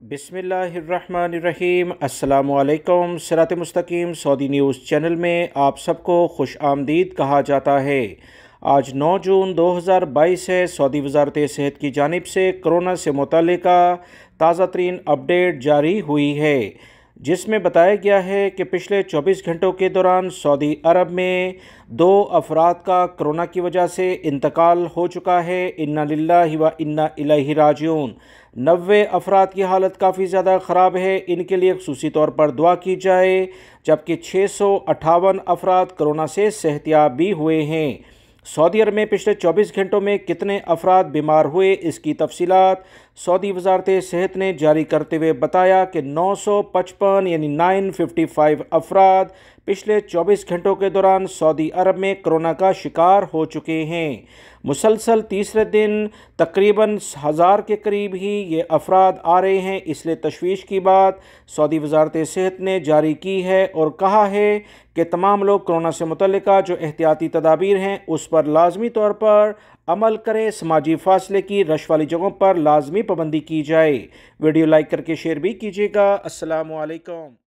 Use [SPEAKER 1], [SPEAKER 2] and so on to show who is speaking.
[SPEAKER 1] बिस्मिल्लाहिर्रहमानिर्रहीम। अस्सलामुअलैकुम। सिरात मुस्तकीम सऊदी न्यूज़ चैनल में आप सबको खुश आमदीद कहा जाता है। आज 9 जून 2022 है। सऊदी वज़ारत सेहत की जानिब से कोरोना से मुतल्लिका ताज़ा तरीन अपडेट जारी हुई है, जिसमें बताया गया है कि पिछले 24 घंटों के दौरान सऊदी अरब में 2 अफराद का कोरोना की वजह से इंतकाल हो चुका है। इन्ना लिल्लाहि व इन्ना इलैहि राजिऊन। 90 अफराद की हालत काफ़ी ज़्यादा ख़राब है, इनके लिए खुसूसी तौर पर दुआ की जाए। जबकि 658 अफराद कोरोना से सेहतयाब भी हुए हैं। सऊदी अरब में पिछले 24 घंटों में कितने अफराद बीमार हुए, इसकी तफसीलात सऊदी वज़ारत सेहत ने जारी करते हुए बताया कि 955 यानी 955 अफराद पिछले 24 घंटों के दौरान सऊदी अरब में कोरोना का शिकार हो चुके हैं। मुसलसल तीसरे दिन तकरीबन 1000 के करीब ही ये अफराद आ रहे हैं। इसलिए तशवीश की बात सऊदी वज़ारत सेहत ने जारी की है और कहा है कि तमाम लोग कोरोना से मुतल्लिका जो एहतियाती तदाबीर हैं उस पर लाजमी तौर पर अमल करें। समाजी फासले की, रश वाली जगहों पर लाजमी पाबंदी की जाए। वीडियो लाइक करके शेयर भी कीजिएगा। अस्सलामु अलैकुम।